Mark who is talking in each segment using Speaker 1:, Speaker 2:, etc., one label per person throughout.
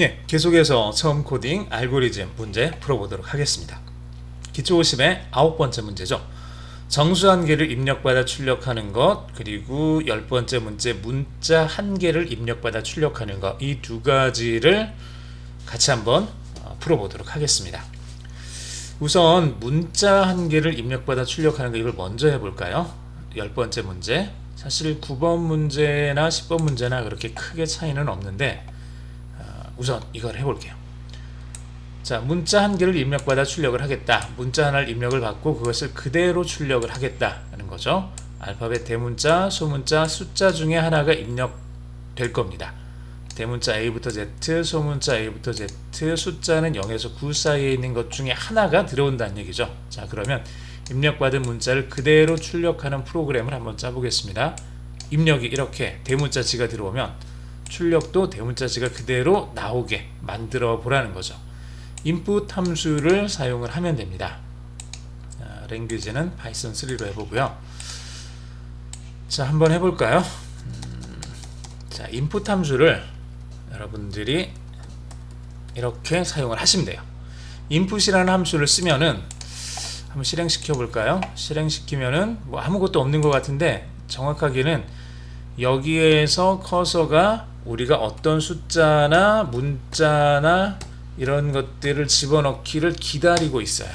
Speaker 1: 예, 계속해서 처음 코딩 알고리즘 문제 풀어보도록 하겠습니다. 기초 50의 9번째 문제죠. 정수 한 개를 입력받아 출력하는 것, 그리고 10번째 문제 문자 한 개를 입력받아 출력하는 것, 이 두 가지를 같이 한번 풀어보도록 하겠습니다. 우선 문자 한 개를 입력받아 출력하는 거, 이걸 먼저 해볼까요? 10번째 문제. 사실 9번 문제나 10번 문제나 그렇게 크게 차이는 없는데 우선 이걸 해볼게요. 자, 문자 한 개를 입력받아 출력을 하겠다. 문자 하나를 입력을 받고 그것을 그대로 출력을 하겠다는 거죠. 알파벳 대문자, 소문자, 숫자 중에 하나가 입력될 겁니다. 대문자 A부터 Z, 소문자 A부터 Z, 숫자는 0에서 9 사이에 있는 것 중에 하나가 들어온다는 얘기죠. 자, 그러면 입력받은 문자를 그대로 출력하는 프로그램을 한번 짜보겠습니다. 입력이 이렇게 대문자지가 들어오면 출력도 대문자지가 그대로 나오게 만들어 보라는 거죠. input 함수를 사용을 하면 됩니다. 랭귀지는 파이썬 3로 해보고요. 자, 한번 해볼까요? 자, input 함수를 여러분들이 이렇게 사용을 하시면 돼요. input이라는 함수를 쓰면은 한번 실행시켜 볼까요? 실행시키면은 뭐 아무것도 없는 것 같은데 정확하게는 여기에서 커서가 우리가 어떤 숫자나 문자나 이런 것들을 집어넣기를 기다리고 있어요.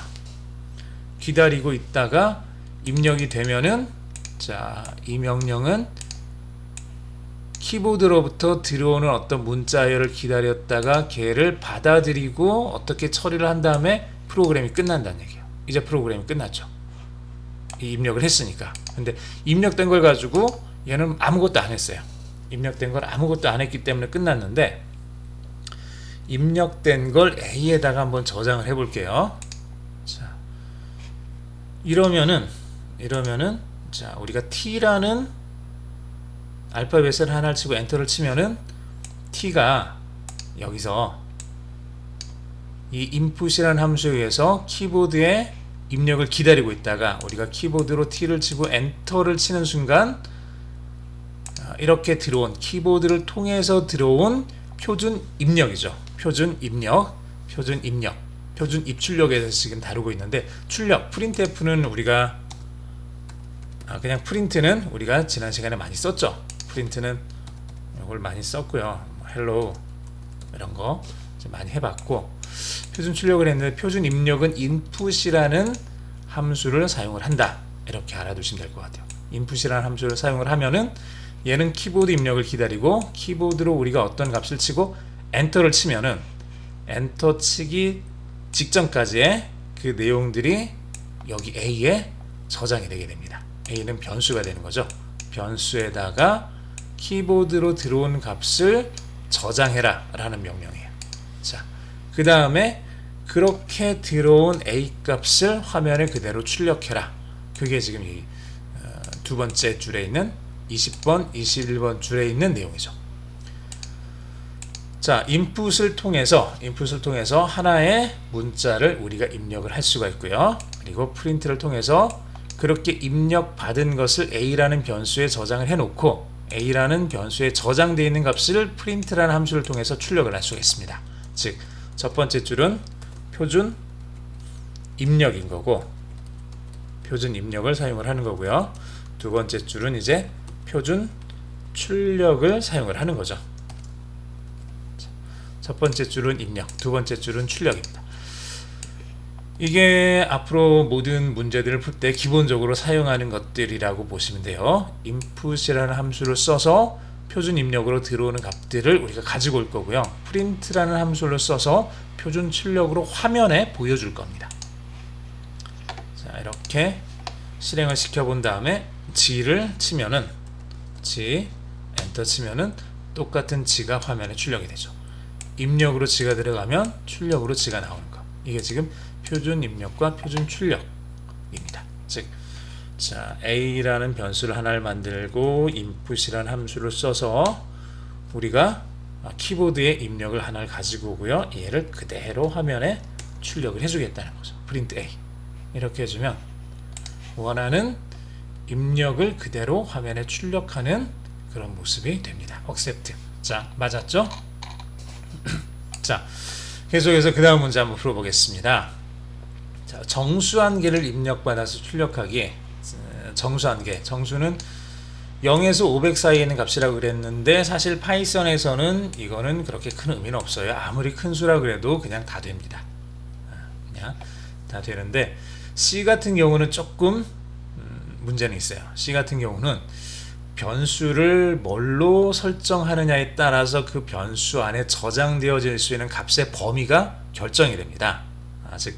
Speaker 1: 기다리고 있다가 입력이 되면은, 자, 이 명령은 키보드로부터 들어오는 어떤 문자열을 기다렸다가 걔를 받아들이고 어떻게 처리를 한 다음에 프로그램이 끝난다는 얘기예요. 이제 프로그램이 끝났죠. 이 입력을 했으니까. 근데 입력된 걸 가지고 얘는 아무것도 안 했어요. 입력된 걸 아무것도 안 했기 때문에 끝났는데, 입력된 걸 A에다가 한번 저장을 해 볼게요. 자, 이러면은 자, 우리가 T라는 알파벳을 하나를 치고 엔터를 치면은 T가 여기서 이 input이라는 함수에 의해서 키보드에 입력을 기다리고 있다가 우리가 키보드로 T를 치고 엔터를 치는 순간 이렇게 들어온, 키보드를 통해서 들어온 표준 입력이죠. 표준 입력, 표준 입출력에 지금 다루고 있는데, 출력, printf는 우리가 그냥 프린트는 우리가 지난 시간에 많이 썼죠. 프린트는 이걸 많이 썼고요. 헬로 이런 거 많이 해봤고, 표준 출력을 했는데 표준 입력은 input이라는 함수를 사용을 한다. 이렇게 알아두시면 될 것 같아요. input이라는 함수를 사용을 하면은 얘는 키보드 입력을 기다리고 키보드로 우리가 어떤 값을 치고 엔터를 치면은 엔터 치기 직전까지의 그 내용들이 여기 A에 저장이 되게 됩니다. A는 변수가 되는 거죠. 변수에다가 키보드로 들어온 값을 저장해라 라는 명령이에요. 자, 그 다음에 그렇게 들어온 A 값을 화면에 그대로 출력해라. 그게 지금 이 두 번째 줄에 있는 20번, 21번 줄에 있는 내용이죠. 자, input을 통해서 하나의 문자를 우리가 입력을 할 수가 있고요. 그리고 print를 통해서 그렇게 입력받은 것을 A라는 변수에 저장을 해놓고 A라는 변수에 저장되어 있는 값을 print라는 함수를 통해서 출력을 할 수가 있습니다. 즉, 첫 번째 줄은 표준 입력인 거고, 표준 입력을 사용을 하는 거고요. 두 번째 줄은 이제 표준 출력을 사용을 하는 거죠. 첫 번째 줄은 입력, 두 번째 줄은 출력입니다. 이게 앞으로 모든 문제들을 풀 때 기본적으로 사용하는 것들이라고 보시면 돼요. input이라는 함수를 써서 표준 입력으로 들어오는 값들을 우리가 가지고 올 거고요. print라는 함수를 써서 표준 출력으로 화면에 보여줄 겁니다. 자, 이렇게 실행을 시켜본 다음에 G를 치면은 엔터 치면은 똑같은 G가 화면에 출력이 되죠. 입력으로 G가 들어가면 출력으로 G가 나오는 거. 이게 지금 표준 입력과 표준 출력입니다. 즉, 자, A라는 변수를 하나를 만들고 input이라는 함수를 써서 우리가 키보드에 입력을 하나를 가지고 오고요. 얘를 그대로 화면에 출력을 해주겠다는 거죠. print A. 이렇게 해주면 원하는 입력을 그대로 화면에 출력하는 그런 모습이 됩니다. accept. 자, 맞았죠? 자, 계속해서 그 다음 문제 한번 풀어보겠습니다. 자, 정수한계를 입력받아서 출력하기. 정수한계, 정수는 0에서 500 사이에 있는 값이라고 그랬는데 사실 파이썬에서는 이거는 그렇게 큰 의미는 없어요. 아무리 큰 수라 그래도 그냥 다 됩니다. 그냥 다 되는데 C 같은 경우는 조금 문제는 있어요. C 같은 경우는 변수를 뭘로 설정하느냐에 따라서 그 변수 안에 저장되어질 수 있는 값의 범위가 결정이 됩니다. 즉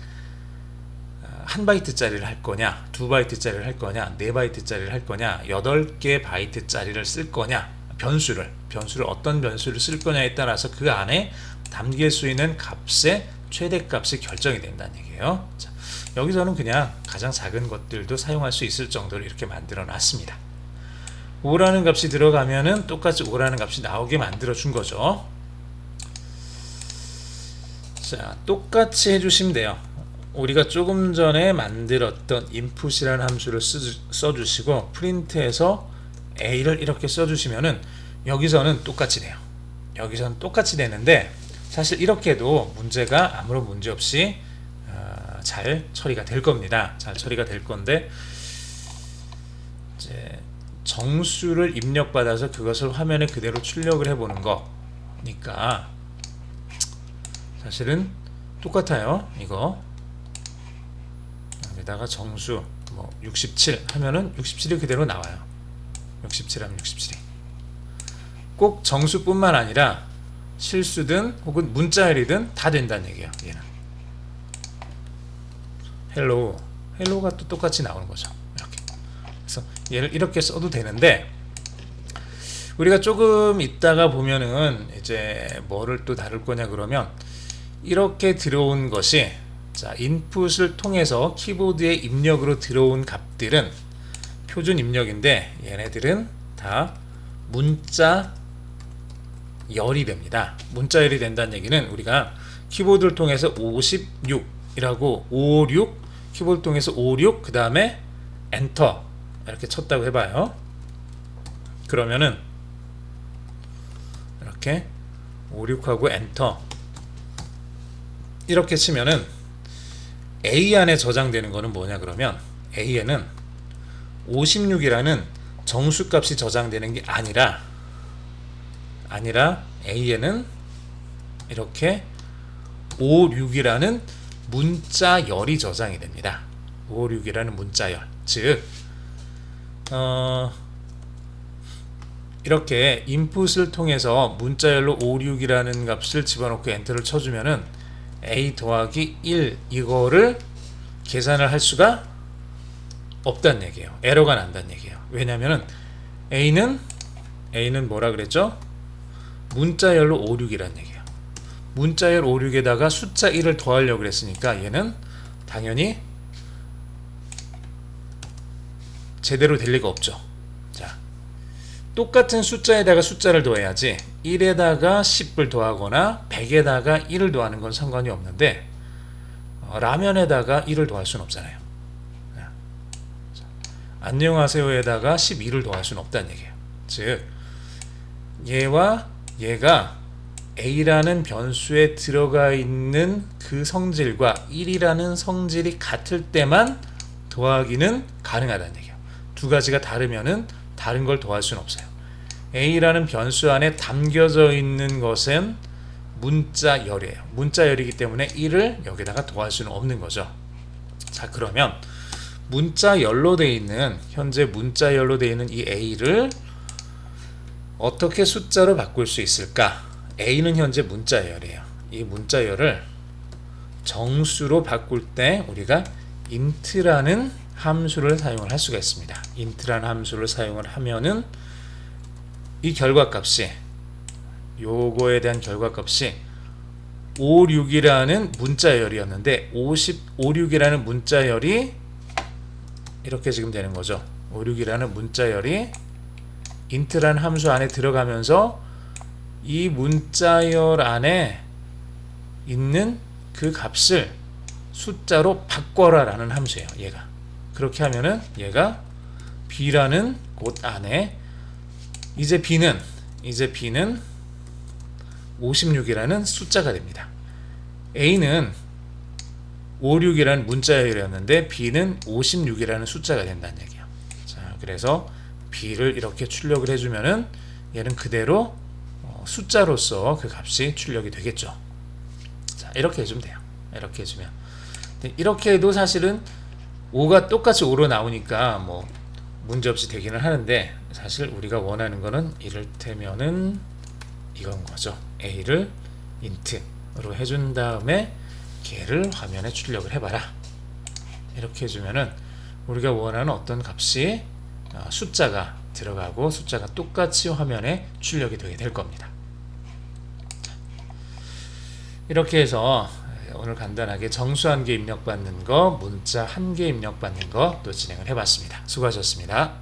Speaker 1: 1바이트짜리를 할 거냐, 2바이트짜리를 할 거냐, 4바이트짜리를 할 거냐, 8개 바이트짜리를 쓸 거냐, 변수를 어떤 변수를 쓸 거냐에 따라서 그 안에 담길 수 있는 값의 최대값이 결정이 된다는 얘기예요. 자, 여기서는 그냥 가장 작은 것들도 사용할 수 있을 정도로 이렇게 만들어 놨습니다. 5라는 값이 들어가면은 똑같이 5라는 값이 나오게 만들어 준 거죠. 자, 똑같이 해주시면 돼요. 우리가 조금 전에 만들었던 input이라는 함수를 써주시고 프린트해서 a를 이렇게 써주시면은 여기서는 똑같이 돼요. 여기서는 똑같이 되는데 사실 이렇게 해도 문제가 아무런 문제 없이 잘 처리가 될 겁니다. 잘 처리가 될 건데 이제 정수를 입력받아서 그것을 화면에 그대로 출력을 해보는 거니까 사실은 똑같아요. 이거 여기다가 정수 뭐 67 하면은 67이 그대로 나와요. 67 하면 67이 꼭 정수뿐만 아니라 실수든 혹은 문자열이든 다 된다는 얘기예요. 얘는 헬로가 또 똑같이 나오는 거죠. 이렇게. 그래서 얘를 이렇게 써도 되는데 우리가 조금 있다가 보면은 이제 뭐를 또 다룰 거냐 그러면 이렇게 들어온 것이 자, 인풋을 통해서 키보드의 입력으로 들어온 값들은 표준 입력인데 얘네들은 다 문자 열이 됩니다. 문자 열이 된다는 얘기는 우리가 키보드를 통해서 56이라고 56 키보드 통해서 56 그 다음에 엔터 이렇게 쳤다고 해봐요. 그러면은 이렇게 56하고 엔터 이렇게 치면은 A 안에 저장되는 거는 뭐냐 그러면 A에는 56이라는 정수값이 저장되는 게 아니라 A에는 이렇게 56이라는 문자열이 저장이 됩니다. 56이라는 문자열 즉 이렇게 인풋을 통해서 문자열로 56이라는 값을 집어넣고 엔터를 쳐주면은 a 더하기 1 이거를 계산을 할 수가 없다는 얘기예요. 에러가 난다는 얘기예요. 왜냐면은 A는 뭐라 그랬죠? 문자열로 56이라는 얘기예요. 문자열 56에다가 숫자 1을 더하려고 그랬으니까 얘는 당연히 제대로 될 리가 없죠. 자, 똑같은 숫자에다가 숫자를 더해야지 1에다가 10을 더하거나 100에다가 1을 더하는 건 상관이 없는데 라면에다가 1을 더할 수는 없잖아요. 안녕하세요에다가 12를 더할 수는 없다는 얘기예요. 즉 얘와 얘가 A라는 변수에 들어가 있는 그 성질과 1이라는 성질이 같을 때만 더하기는 가능하다는 얘기예요. 두 가지가 다르면은 다른 걸 더할 수는 없어요. A라는 변수 안에 담겨져 있는 것은 문자열이에요. 문자열이기 때문에 1을 여기다가 더할 수는 없는 거죠. 자, 그러면 문자열로 되어 있는 현재 문자열로 되어 있는 이 A를 어떻게 숫자로 바꿀 수 있을까? A는 현재 문자열이에요. 이 문자열을 정수로 바꿀 때 우리가 int라는 함수를 사용을 할 수가 있습니다. int라는 함수를 사용을 하면은 이 결과값이 요거에 대한 결과값이 56이라는 문자열이었는데 56이라는 문자열이 이렇게 지금 되는 거죠. 56이라는 문자열이 int라는 함수 안에 들어가면서 이 문자열 안에 있는 그 값을 숫자로 바꿔라 라는 함수예요. 얘가 그렇게 하면은 얘가 b라는 곳 안에 이제 b는 56이라는 숫자가 됩니다. A는 56이라는 문자열이었는데 B는 56이라는 숫자가 된다는 얘기예요. 자, 그래서 B를 이렇게 출력을 해주면은 얘는 그대로 숫자로서 그 값이 출력이 되겠죠. 자, 이렇게 해주면 돼요. 이렇게 해주면. 이렇게 해도 사실은 5가 똑같이 5로 나오니까 뭐 문제없이 되기는 하는데, 사실 우리가 원하는 거는 이를테면은 이건 거죠. A를 int로 해준 다음에 걔를 화면에 출력을 해봐라. 이렇게 해주면은 우리가 원하는 어떤 값이 숫자가 들어가고 숫자가 똑같이 화면에 출력이 되게 될 겁니다. 이렇게 해서 오늘 간단하게 정수 한 개 입력받는 거, 문자 한 개 입력받는 거 또 진행을 해봤습니다. 수고하셨습니다.